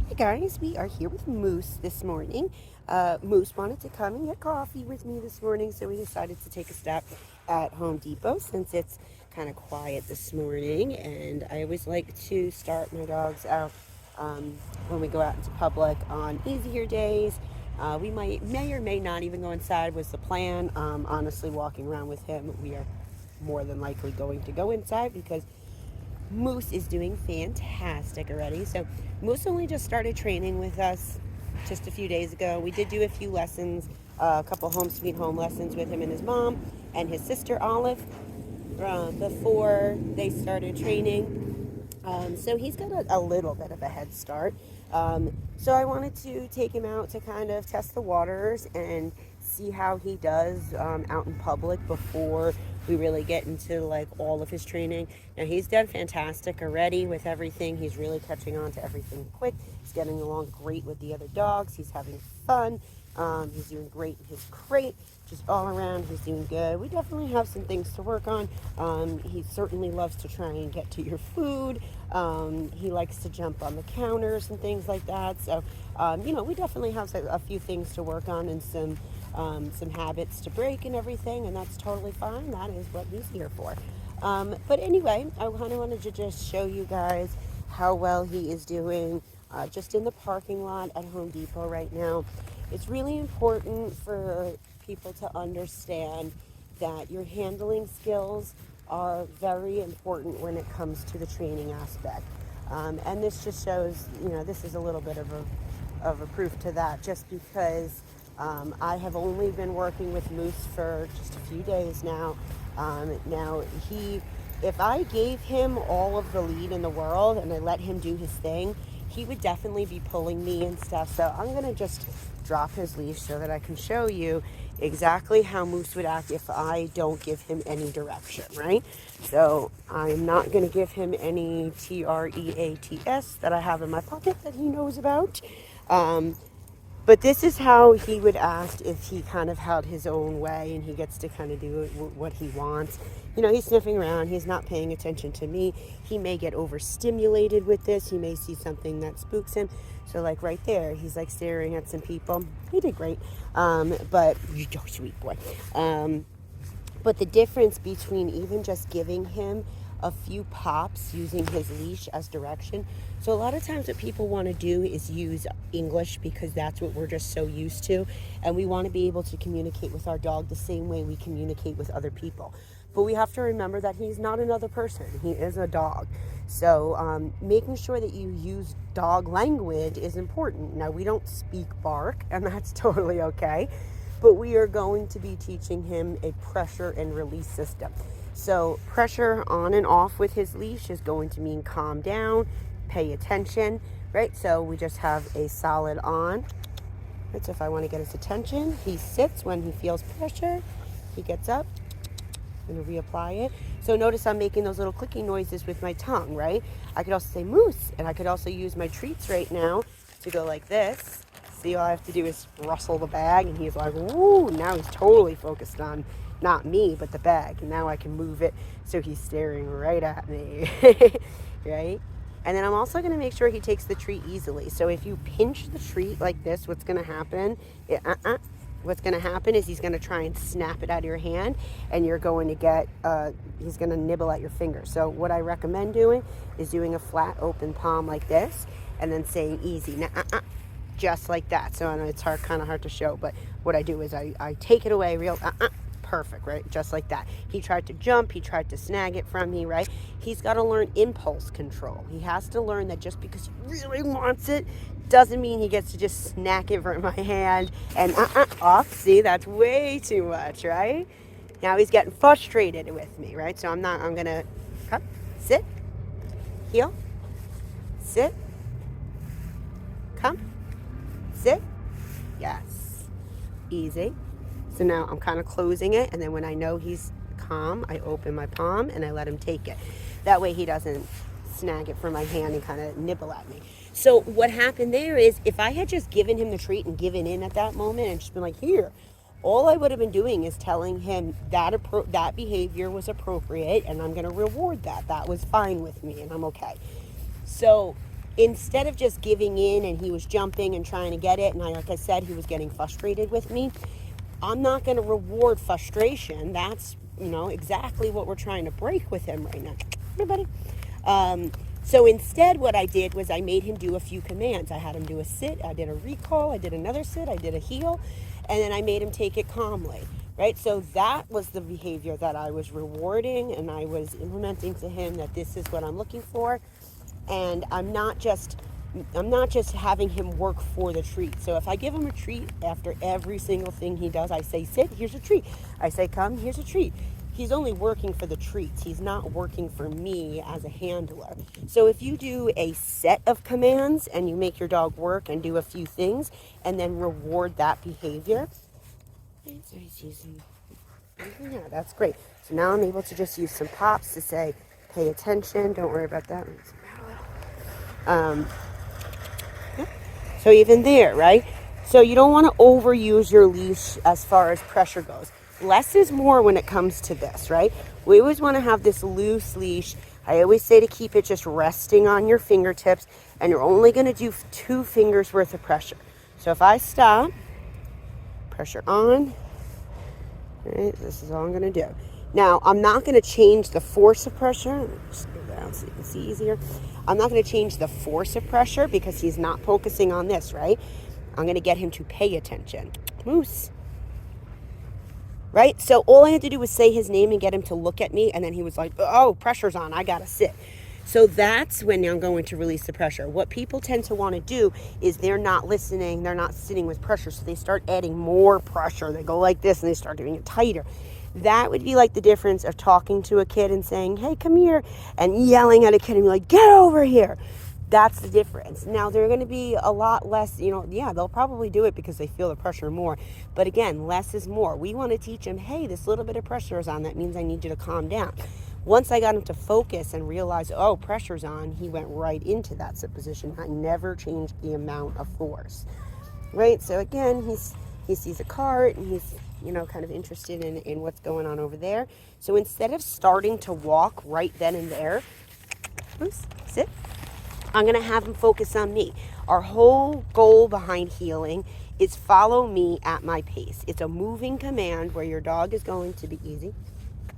Hey guys, we are here with Mousse this morning. Mousse wanted to come and get coffee with me this morning, so we decided to take a stop at Home Depot since it's kind of quiet this morning. And I always like to start my dogs out when we go out into public on easier days. We may or may not even go inside was the plan. Honestly, walking around with him, we are more than likely going to go inside because Mousse is doing fantastic already. So Moose only just started training with us just a few days ago. We did do a few lessons, a couple home sweet home lessons with him and his mom and his sister Olive before they started training. So he's got a little bit of a head start. So I wanted to take him out to kind of test the waters and see how he does out in public before we really get into like all of his training. Now he's done fantastic already with everything. He's really catching on to everything quick. He's getting along great with the other dogs. He's having fun. He's doing great in his crate. Just all around, he's doing good. We definitely have some things to work on. He certainly loves to try and get to your food. He likes to jump on the counters and things like that. So, we definitely have a few things to work on and some habits to break and everything, and that's totally fine. That is what he's here for. But anyway, I kind of wanted to just show you guys how well he is doing just in the parking lot at Home Depot right now. It's really important for people to understand that your handling skills are very important when it comes to the training aspect. And this just shows, this is a little bit of a proof to that just because I have only been working with Mousse for just a few days now. Now, if I gave him all of the lead in the world and I let him do his thing, he would definitely be pulling me and stuff. So I'm going to just drop his leash so that I can show you exactly how Mousse would act if I don't give him any direction, right? So I'm not going to give him any TREATS that I have in my pocket that he knows about. But this is how he would act if he kind of had his own way and he gets to kind of do what he wants. He's sniffing around. He's not paying attention to me. He may get overstimulated with this. He may see something that spooks him. So like right there, he's like staring at some people. He did great. But you're a sweet boy. But the difference between even just giving him a few pops using his leash as direction. So a lot of times what people want to do is use English because that's what we're just so used to. And we want to be able to communicate with our dog the same way we communicate with other people. But we have to remember that he's not another person. He is a dog. So making sure that you use dog language is important. Now, we don't speak bark, and that's totally okay. But we are going to be teaching him a pressure and release system. So pressure on and off with his leash is going to mean calm down, pay attention, right? So we just have a solid on. Right, so if I want to get his attention, he sits when he feels pressure. He gets up. I'm going to reapply it. So notice I'm making those little clicking noises with my tongue, right? I could also say Mousse, and I could also use my treats right now to go like this. See, all I have to do is rustle the bag, and he's like, ooh, now he's totally focused on not me, but the bag. And now I can move it so he's staring right at me, right? And then I'm also going to make sure he takes the treat easily. So if you pinch the treat like this, what's going to happen? What's going to happen is he's going to try and snap it out of your hand, and you're going to get, he's going to nibble at your finger. So what I recommend doing is doing a flat open palm like this, and then saying easy, just like that. So I know it's kind of hard to show, but what I do is I take it away real, perfect, right? Just like that. He tried to jump. He tried to snag it from me, right? He's got to learn impulse control. He has to learn that just because he really wants it doesn't mean he gets to just snack it from my hand and off. See, that's way too much, right? Now he's getting frustrated with me, right? So I'm going to come, sit, heel, sit, come, sit, yes, easy. So now I'm kind of closing it, and then when I know he's calm, I open my palm and I let him take it. That way he doesn't snag it from my hand and kind of nibble at me. So what happened there is if I had just given him the treat and given in at that moment and just been like, here, all I would have been doing is telling him that behavior was appropriate and I'm going to reward that. That was fine with me and I'm okay. So instead of just giving in and he was jumping and trying to get it, and like I said, he was getting frustrated with me, I'm not going to reward frustration. That's, exactly what we're trying to break with him right now. Hey, buddy. So instead, what I did was I made him do a few commands. I had him do a sit, I did a recall, I did another sit, I did a heel, and then I made him take it calmly, right? So that was the behavior that I was rewarding, and I was implementing to him that this is what I'm looking for, and I'm not just having him work for the treat. So if I give him a treat after every single thing he does, I say, sit, here's a treat. I say, come, here's a treat. He's only working for the treats. He's not working for me as a handler. So if you do a set of commands and you make your dog work and do a few things and then reward that behavior, so he's using, yeah, that's great. So now I'm able to just use some pops to say, pay attention, don't worry about that. So even there, right? So you don't want to overuse your leash as far as pressure goes. Less is more when it comes to this, right? We always want to have this loose leash. I always say to keep it just resting on your fingertips, and you're only going to do 2 fingers worth of pressure. So if I stop, pressure on, right, this is all I'm going to do. Now, I'm not going to change the force of pressure. Let me just go down so you can see easier. I'm not going to change the force of pressure because he's not focusing on this, right? I'm going to get him to pay attention. Mousse. Right? So all I had to do was say his name and get him to look at me, and then he was like, oh, pressure's on, I gotta sit. So that's when I'm going to release the pressure. What people tend to want to do is they're not listening, they're not sitting with pressure, so they start adding more pressure. They go like this and they start doing it tighter. That would be like the difference of talking to a kid and saying, hey, come here, and yelling at a kid and be like, get over here. That's the difference. Now, they're going to be a lot less, they'll probably do it because they feel the pressure more. But again, less is more. We want to teach them, hey, this little bit of pressure is on. That means I need you to calm down. Once I got him to focus and realize, oh, pressure's on, he went right into that sit position. I never changed the amount of force. Right? So again, he sees a cart and he's, kind of interested in what's going on over there. So instead of starting to walk right then and there, sit. I'm going to have him focus on me. Our whole goal behind healing is follow me at my pace. It's a moving command where your dog is going to be easy,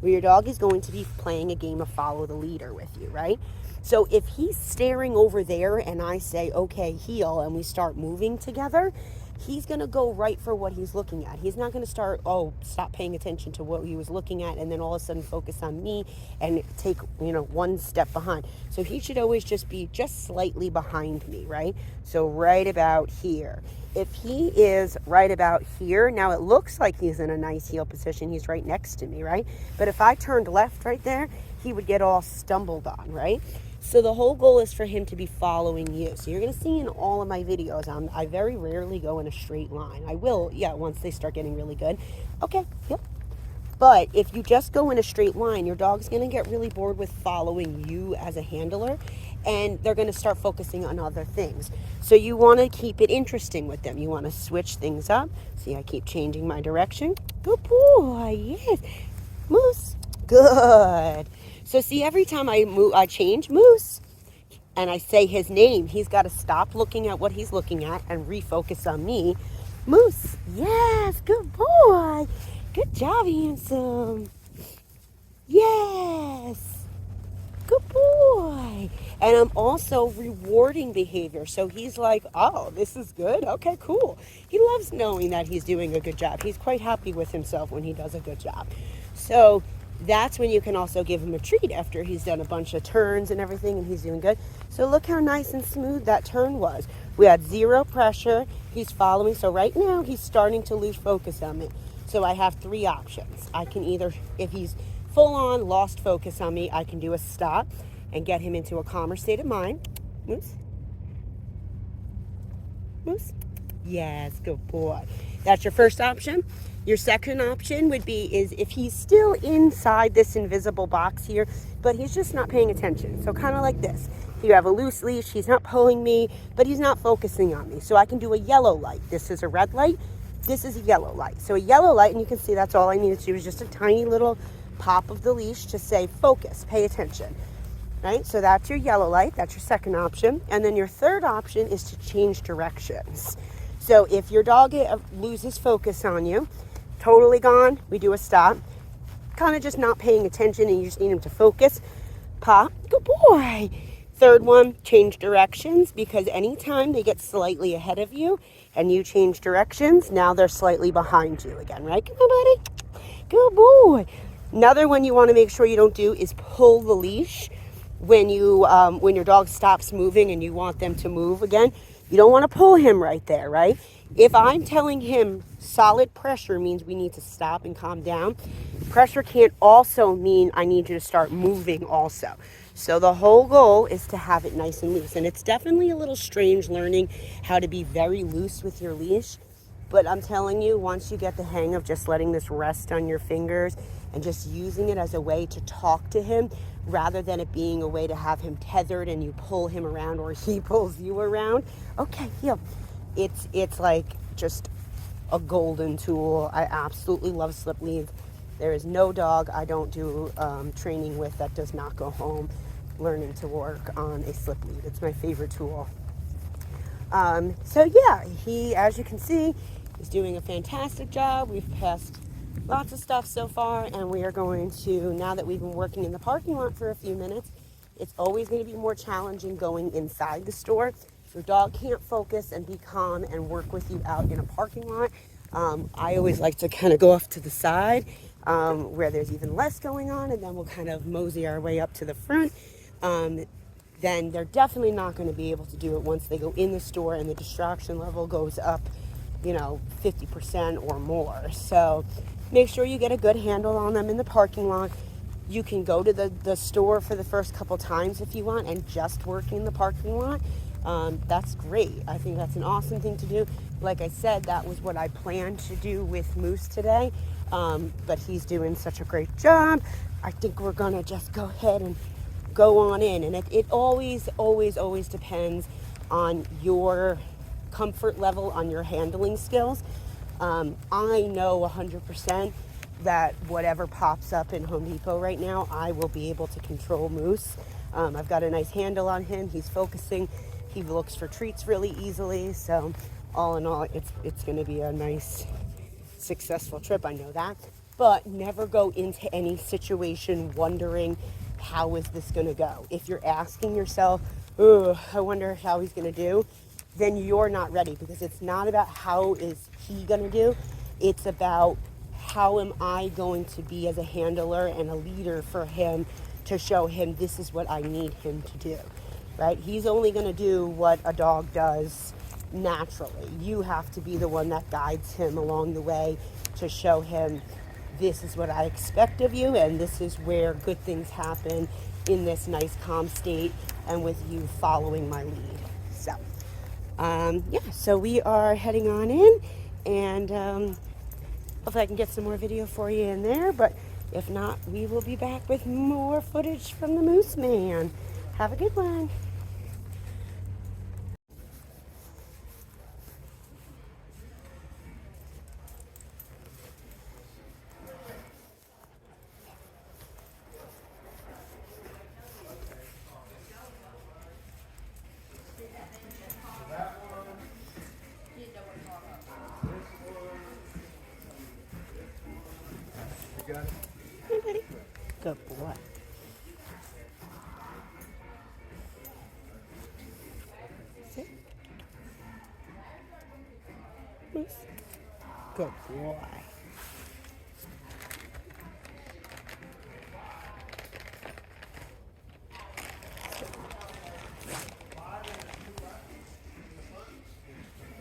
where your dog is going to be playing a game of follow the leader with you, right? So if he's staring over there and I say, okay, heel, and we start moving together, he's going to go right for what he's looking at. He's not going to start, stop paying attention to what he was looking at and then all of a sudden focus on me and take, one step behind. So he should always just be just slightly behind me, right? So right about here. If he is right about here, now it looks like he's in a nice heel position. He's right next to me, right? But if I turned left right there, he would get all stumbled on, right? So the whole goal is for him to be following you. So you're going to see in all of my videos, I very rarely go in a straight line. I will, once they start getting really good. Okay, yep. But if you just go in a straight line, your dog's going to get really bored with following you as a handler, and they're going to start focusing on other things. So you want to keep it interesting with them. You want to switch things up. See, I keep changing my direction. Good boy, yes. Mousse, good. So see, every time I change Mousse and I say his name, he's got to stop looking at what he's looking at and refocus on me. Mousse, yes, good boy. Good job, handsome. Yes, good boy. And I'm also rewarding behavior. So he's like, oh, this is good. Okay, cool. He loves knowing that he's doing a good job. He's quite happy with himself when he does a good job. So that's when you can also give him a treat after he's done a bunch of turns and everything and he's doing good. So look how nice and smooth that turn was. We had 0 pressure. He's following. So right now he's starting to lose focus on me. So I have 3 options. I can either, if he's full on lost focus on me, I can do a stop and get him into a calmer state of mind. Mousse? Mousse? Yes, good boy. That's your first option. Your second option would be is if he's still inside this invisible box here, but he's just not paying attention. So kind of like this. You have a loose leash, he's not pulling me, but he's not focusing on me. So I can do a yellow light. This is a red light. This is a yellow light. So a yellow light, and you can see that's all I needed to do is just a tiny little pop of the leash to say focus, pay attention. right? So that's your yellow light. That's your second option. And then your third option is to change directions. So if your dog loses focus on you, totally gone, we do a stop. Kind of just not paying attention and you just need him to focus. Pop, good boy. Third one, change directions, because anytime they get slightly ahead of you and you change directions, now they're slightly behind you again, right? Come on, buddy. Good boy. Another one you want to make sure you don't do is pull the leash when your dog stops moving and you want them to move again. You don't want to pull him right there, right? If I'm telling him solid pressure means we need to stop and calm down, pressure can't also mean I need you to start moving also. So the whole goal is to have it nice and loose. And it's definitely a little strange learning how to be very loose with your leash. But I'm telling you, once you get the hang of just letting this rest on your fingers and just using it as a way to talk to him rather than it being a way to have him tethered and you pull him around or he pulls you around. Okay, heel. It's like just a golden tool. I absolutely love slip leads. There is no dog I don't do training with that does not go home learning to work on a slip lead. It's my favorite tool. So yeah, he, as you can see, is doing a fantastic job. We've passed lots of stuff so far, and we are going to, now that we've been working in the parking lot for a few minutes, it's always going to be more challenging going inside the store. If your dog can't focus and be calm and work with you out in a parking lot, I always like to kind of go off to the side where there's even less going on, and then we'll kind of mosey our way up to the front. Then they're definitely not going to be able to do it once they go in the store and the distraction level goes up, 50% or more. So make sure you get a good handle on them in the parking lot. You can go to the store for the first couple times if you want and just work in the parking lot. That's great. I think that's an awesome thing to do. Like I said, that was what I planned to do with Mousse today, but he's doing such a great job. I think we're going to just go ahead and go on in. And it always, always, always depends on your comfort level, on your handling skills. I know 100% that whatever pops up in Home Depot right now, I will be able to control Mousse. I've got a nice handle on him. He's focusing. He looks for treats really easily. So all in all, it's going to be a nice, successful trip. I know that. But never go into any situation wondering, how is this going to go? If you're asking yourself, oh, I wonder how he's going to do, then you're not ready, because it's not about how is he going to do. It's about how am I going to be as a handler and a leader for him to show him this is what I need him to do, right? He's only going to do what a dog does naturally. You have to be the one that guides him along the way to show him this is what I expect of you, and this is where good things happen in this nice calm state and with you following my lead. So so we are heading on in, and hopefully I can get some more video for you in there, but if not, we will be back with more footage from the Mousse Man. Have a good one. Hey, buddy. Good boy. Sit. Mousse. Good boy.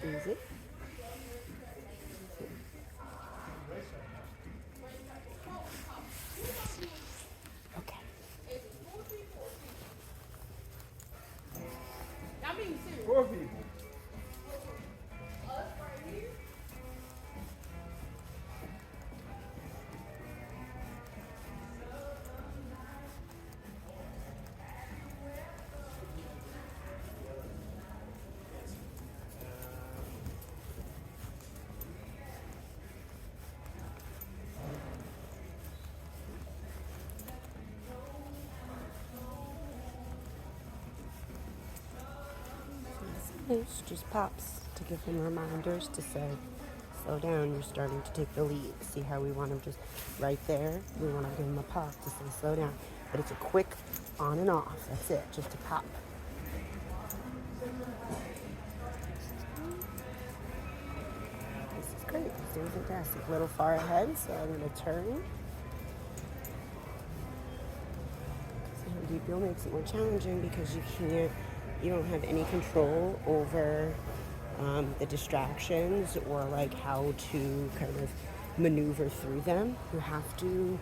Easy. Okay. Four people. finish, just pops to give him reminders to say, slow down, you're starting to take the lead. See how we want him just right there? We want to give him a pop to say, slow down. But it's a quick on and off. That's it, just a pop. This is great. He's doing fantastic. A little far ahead, so I'm going to turn. Deep Heel makes it more challenging because you don't have any control over the distractions or like how to kind of maneuver through them. You have to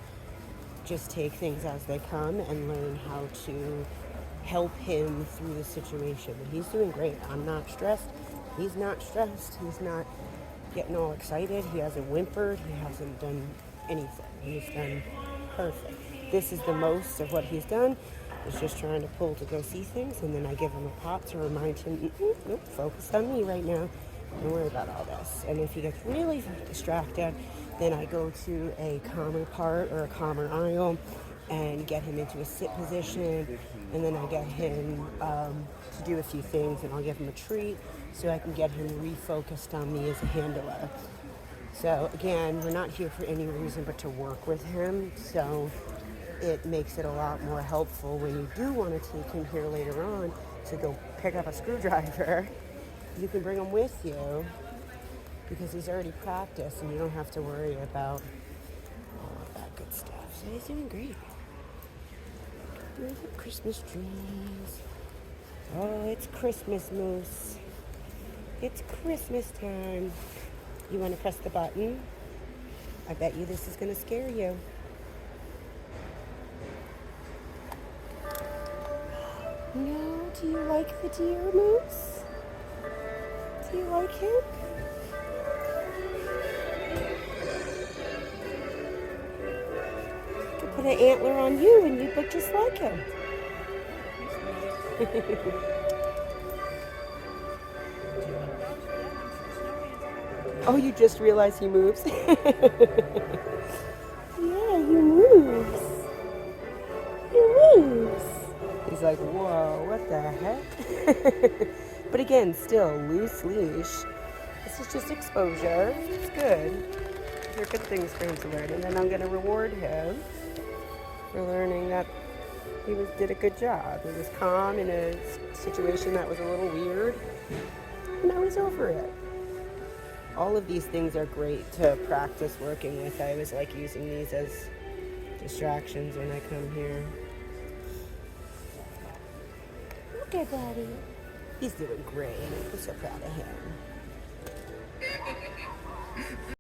just take things as they come and learn how to help him through the situation. But he's doing great. I'm not stressed. He's not stressed. He's not getting all excited. He hasn't whimpered. He hasn't done anything. He's done perfect. This is the most of what he's done. He's just trying to pull to go see things, and then I give him a pop to remind him, nope, focus on me right now. Don't worry about all this. And if he gets really distracted, then I go to a calmer part or a calmer aisle and get him into a sit position, and then I get him to do a few things, and I'll give him a treat so I can get him refocused on me as a handler. So again, we're not here for any reason but to work with him, so it makes it a lot more helpful when you do want to take him here later on to go pick up a screwdriver. You can bring him with you because he's already practiced and you don't have to worry about all of that good stuff. So he's doing great. There's the Christmas trees. Oh, it's Christmas, Mousse. It's Christmas time. You want to press the button? I bet you this is going to scare you. No, do you like the deer, Mousse? Do you like him? I could put an antler on you and you'd look just like him. Oh, you just realized he moves? Yeah, he moves. He moves. He's like, whoa, what the heck? But again, still, loose leash. This is just exposure. It's good. These are good things for him to learn. And then I'm going to reward him for learning that he did a good job. He was calm in a situation that was a little weird. And now he's over it. All of these things are great to practice working with. I always like using these as distractions when I come here. Okay, buddy. He's doing great. I'm so proud of him.